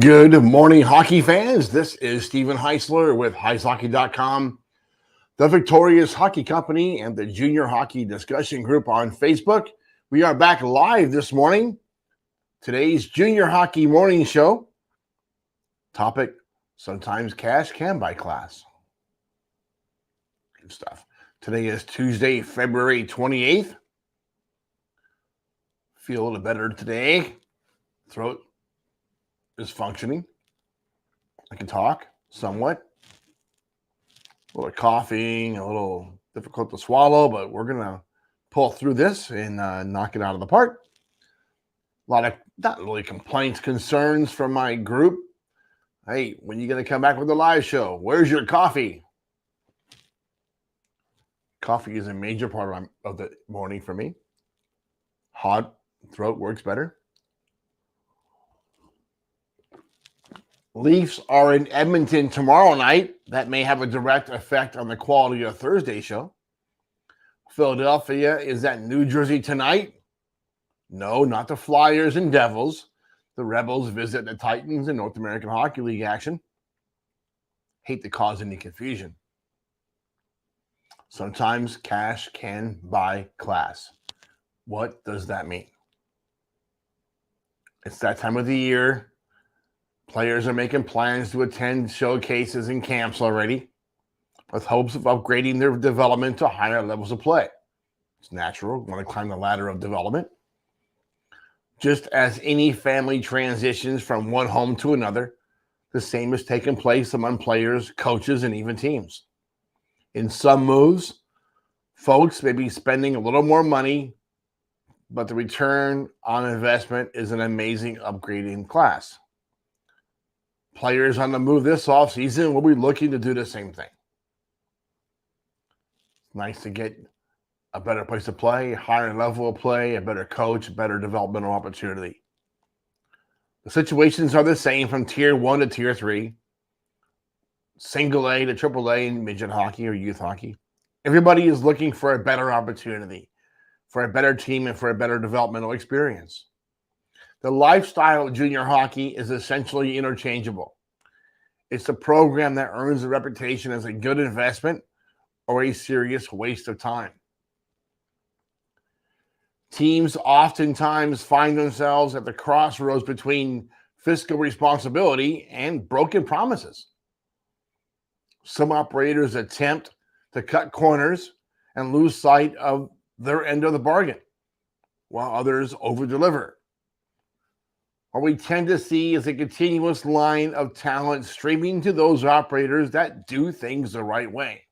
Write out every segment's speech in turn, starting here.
Good morning, hockey fans. This is Steven Heisler with HeisHockey.com, the Victorious Hockey Company, and the Junior Hockey Discussion Group on Facebook. We are back live this morning. Today's Junior Hockey Morning Show. Topic, sometimes cash can buy class. Good stuff. Today is Tuesday, February 28th. Feel a little better today. Throat is functioning. I can talk somewhat. A little coughing, a little difficult to swallow, but we're going to pull through this and knock it out of the park. A lot of not really complaints, concerns from my group. Hey, when are you going to come back with the live show? Where's your coffee? Coffee is a major part of the morning for me. Hot throat works better. Leafs are in Edmonton tomorrow night. That may have a direct effect on the quality of Thursday's show. Philadelphia is at New Jersey tonight. No, not the Flyers and Devils. The Rebels visit the Titans in North American Hockey League action. Hate to cause any confusion. Sometimes cash can buy class. What does that mean? It's that time of the year. Players are making plans to attend showcases and camps already with hopes of upgrading their development to higher levels of play. It's natural. You want to climb the ladder of development. Just as any family transitions from one home to another, the same is taking place among players, coaches, and even teams. In some moves, folks may be spending a little more money, but the return on investment is an amazing upgrade in class. Players on the move this offseason will be looking to do the same thing. It's nice to get a better place to play, higher level of play, a better coach, better developmental opportunity. The situations are the same from Tier 1 to Tier 3, Single A to Triple A in midget hockey or youth hockey. Everybody is looking for a better opportunity, for a better team, and for a better developmental experience. The lifestyle of junior hockey is essentially interchangeable. It's a program that earns a reputation as a good investment or a serious waste of time. Teams oftentimes find themselves at the crossroads between fiscal responsibility and broken promises. Some operators attempt to cut corners and lose sight of their end of the bargain, while others overdeliver. What we tend to see is a continuous line of talent streaming to those operators that do things the right way,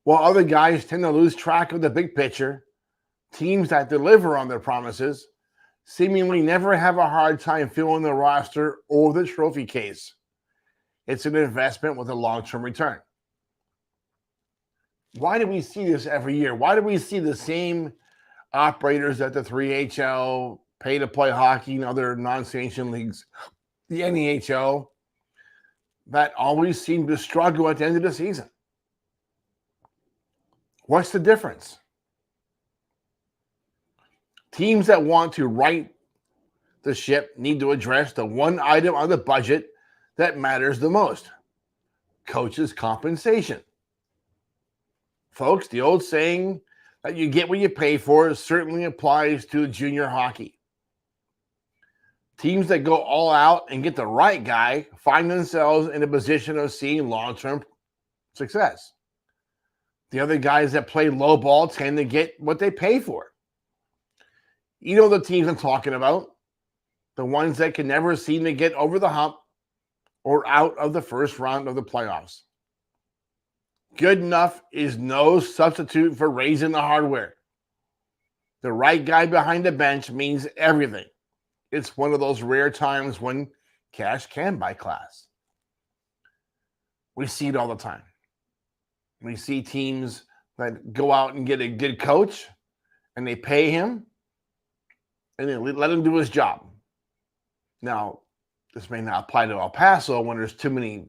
while other guys tend to lose track of the big picture. Teams that deliver on their promises seemingly never have a hard time filling the roster or the trophy case. It's an investment with a long-term return. Why do we see this every year? Why do we see the same operators at the 3HL, pay-to-play hockey, and other non-sanctioned leagues, the NHL, that always seem to struggle at the end of the season? What's the difference? Teams that want to right the ship need to address the one item on the budget that matters the most: coaches' compensation. Folks, the old saying that you get what you pay for certainly applies to junior hockey. Teams that go all out and get the right guy find themselves in a position of seeing long-term success. The other guys that play low ball tend to get what they pay for. You know the teams I'm talking about, the ones that can never seem to get over the hump or out of the first round of the playoffs. Good enough is no substitute for raising the hardware. The right guy behind the bench means everything. It's one of those rare times when cash can buy class. We see it all the time. We see teams that go out and get a good coach and they pay him and they let him do his job. Now, this may not apply to El Paso when there's too many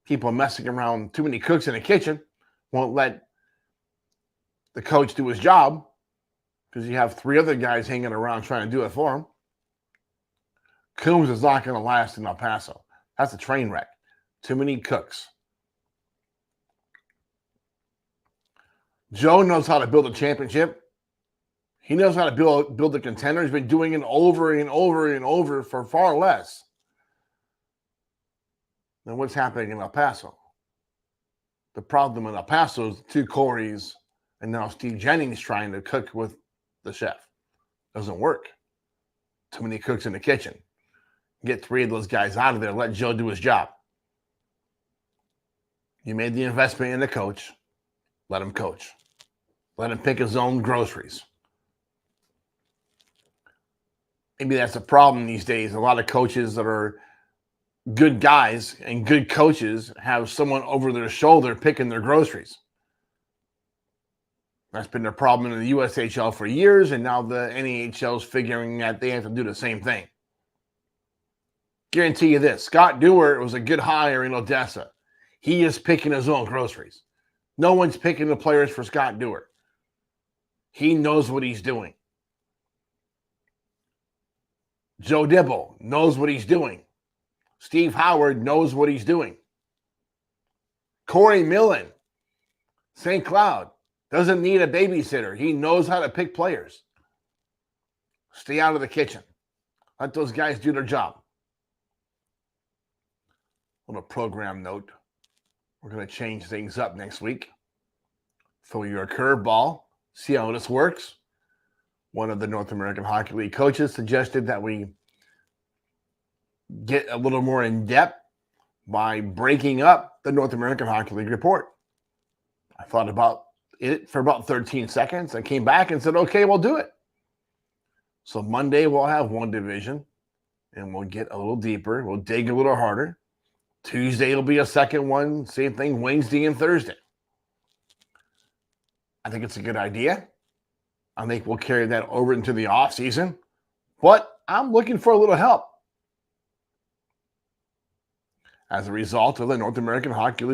people messing around, too many cooks in the kitchen, won't let the coach do his job because you have three other guys hanging around trying to do it for him. Coombs is not going to last in El Paso. That's a train wreck. Too many cooks. Joe knows how to build a championship. He knows how to build a contender. He's been doing it over and over and over for far less than what's happening in El Paso. The problem in El Paso is 2 Corys and now Steve Jennings trying to cook with the chef. Doesn't work. Too many cooks in the kitchen. Get 3 of those guys out of there. Let Joe do his job. You made the investment in the coach. Let him coach. Let him pick his own groceries. Maybe that's a problem these days. A lot of coaches that are good guys and good coaches have someone over their shoulder picking their groceries. That's been a problem in the USHL for years, and now the NAHL is figuring that they have to do the same thing. Guarantee you this, Scott Dewar was a good hire in Odessa. He is picking his own groceries. No one's picking the players for Scott Dewar. He knows what he's doing. Joe Dibble knows what he's doing. Steve Howard knows what he's doing. Corey Millen, St. Cloud, doesn't need a babysitter. He knows how to pick players. Stay out of the kitchen. Let those guys do their job. On a program note, we're going to change things up next week. Throw you a curveball. See how this works. One of the North American Hockey League coaches suggested that we get a little more in depth by breaking up the North American Hockey League report. I thought about it for about 13 seconds. I came back and said, okay, we'll do it. So Monday we'll have one division and we'll get a little deeper. We'll dig a little harder. Tuesday it'll be a second one. Same thing Wednesday and Thursday. I think it's a good idea. I think we'll carry that over into the off season, but I'm looking for a little help. As a result of the North American Hockey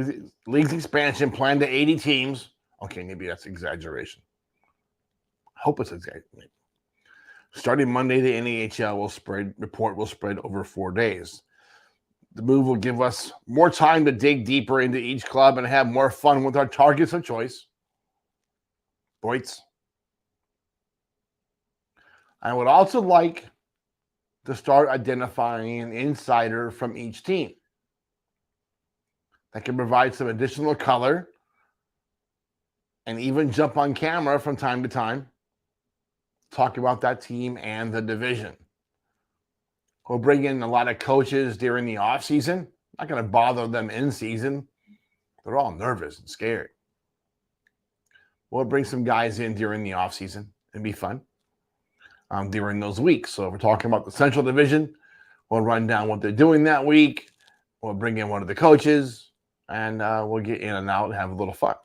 League's expansion plan to 80 teams. Okay, maybe that's exaggeration. I hope it's exaggeration. Starting Monday, the NAHL report will spread over 4 days. The move will give us more time to dig deeper into each club and have more fun with our targets of choice. Boys. I would also like to start identifying an insider from each team that can provide some additional color and even jump on camera from time to time, talk about that team and the division. We'll bring in a lot of coaches during the off season. Not going to bother them in season. They're all nervous and scared. We'll bring some guys in during the off season and be fun during those weeks. So if we're talking about the Central Division, we'll run down what they're doing that week. We'll bring in one of the coaches, and we'll get in and out and have a little fun.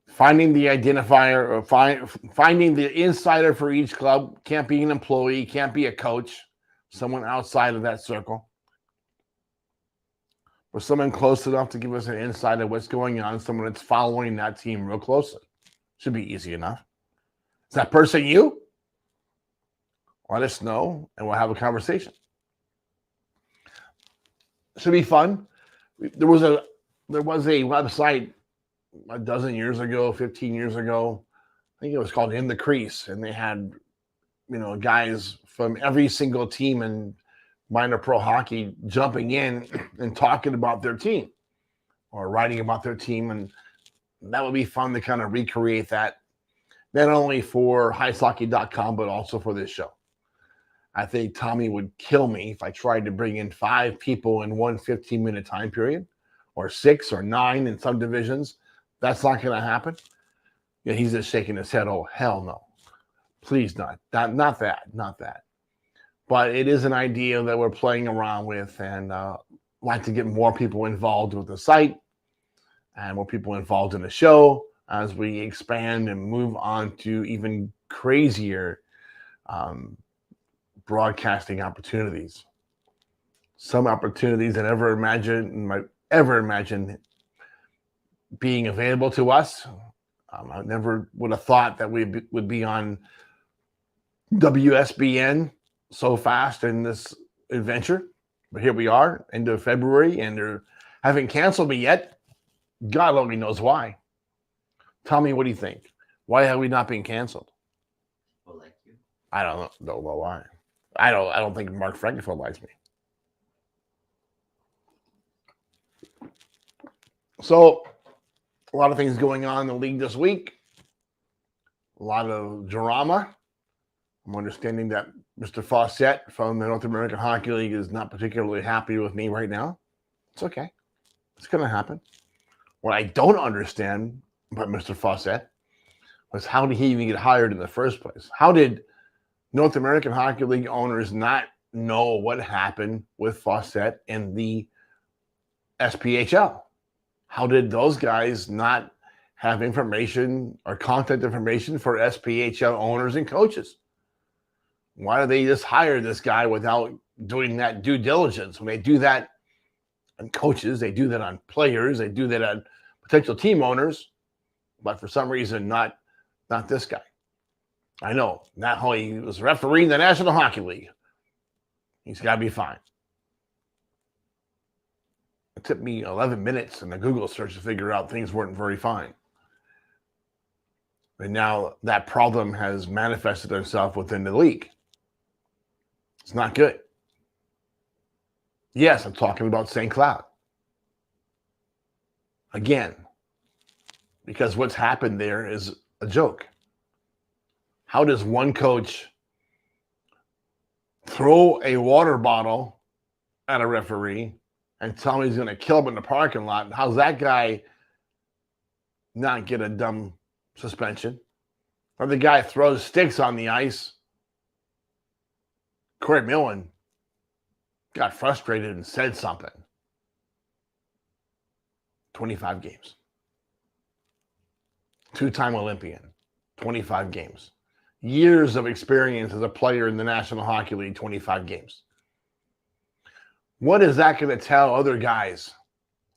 Finding the identifier or finding the insider for each club. Can't be an employee, can't be a coach, someone outside of that circle. Or someone close enough to give us an insight of what's going on, someone that's following that team real closely. Should be easy enough. Is that person you? Let us know, and we'll have a conversation. Should be fun. There was a website a dozen years ago, 15 years ago. I think it was called In the Crease, and they had, guys from every single team in minor pro hockey jumping in and talking about their team or writing about their team, and that would be fun to kind of recreate that, not only for HeisHockey.com, but also for this show. I think Tommy would kill me if I tried to bring in 5 people in one 15-minute time period, or 6 or 9 in some divisions. That's not going to happen. Yeah, he's just shaking his head. Oh, hell no. Please not. Not that. But it is an idea that we're playing around with, and like to get more people involved with the site and more people involved in the show as we expand and move on to even crazier broadcasting opportunities. Some opportunities I never imagined being available to us. I never would have thought that we would be on WSBN so fast in this adventure, but here we are, end of February, and they haven't canceled me yet. God only knows why. Tell me, what do you think? Why have we not been canceled? People like you. I don't know why. I don't think Mark Frankenfeld likes me. So, a lot of things going on in the league this week. A lot of drama. I'm understanding that Mr. Fawcett from the North American Hockey League is not particularly happy with me right now. It's okay. It's going to happen. What I don't understand about Mr. Fawcett was, how did he even get hired in the first place? How did North American Hockey League owners not know what happened with Fawcett in the SPHL? How did those guys not have information or contact information for SPHL owners and coaches? Why do they just hire this guy without doing that due diligence? When they do that on coaches, they do that on players, they do that on potential team owners, but for some reason, not this guy. I know, Matt Hoy was refereeing the National Hockey League. He's got to be fine. It took me 11 minutes in the Google search to figure out things weren't very fine. And now that problem has manifested itself within the league. It's not good. Yes, I'm talking about St. Cloud. Again, because what's happened there is a joke. How does one coach throw a water bottle at a referee and tell him he's going to kill him in the parking lot? How's that guy not get a dumb suspension? Or the guy throws sticks on the ice. Corey Millen got frustrated and said something. 25 games. Two-time Olympian. 25 games. Years of experience as a player in the National Hockey League, 25 games. What is that going to tell other guys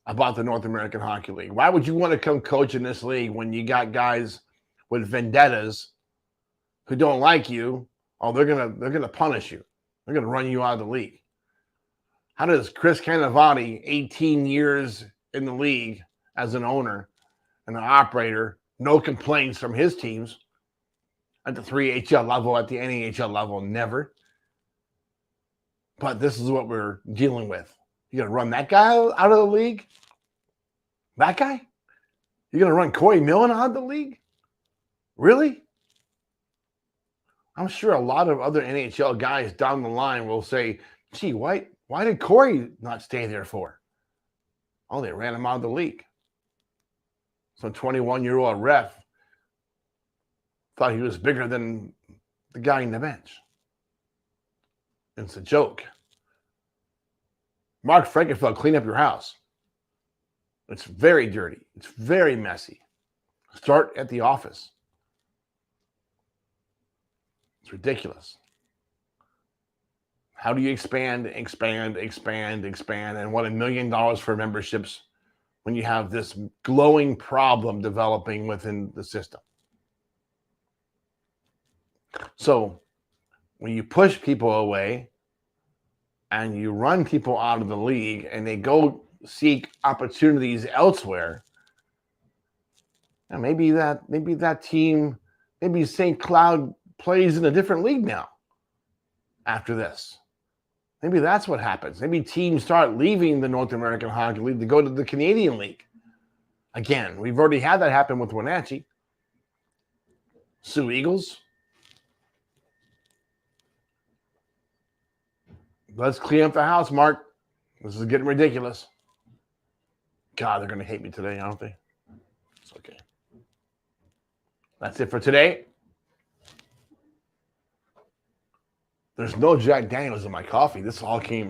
about the North American Hockey League? Why would you want to come coach in this league when you got guys with vendettas who don't like you? Oh, they're gonna punish you. They're gonna run you out of the league. How does Chris Canavati, 18 years in the league as an owner and an operator, no complaints from his teams at the 3HL level, at the NAHL level, never? But this is what we're dealing with. You're going to run that guy out of the league? That guy? You're going to run Corey Millen out of the league? Really? I'm sure a lot of other NHL guys down the line will say, gee, why did Corey not stay there for? Oh, they ran him out of the league. Some 21-year-old ref thought he was bigger than the guy in the bench. It's a joke. Mark Frankenfeld, clean up your house. It's very dirty. It's very messy. Start at the office. It's ridiculous. How do you expand, and want $1 million for memberships when you have this glowing problem developing within the system? So when you push people away and you run people out of the league and they go seek opportunities elsewhere, and maybe that team, maybe St. Cloud plays in a different league now after this. Maybe that's what happens. Maybe teams start leaving the North American Hockey League to go to the Canadian League. Again, we've already had that happen with Wenatchee. Sioux Eagles. Let's clean up the house, Mark. This is getting ridiculous. God, they're going to hate me today, aren't they? It's okay. That's it for today. There's no Jack Daniels in my coffee. This all came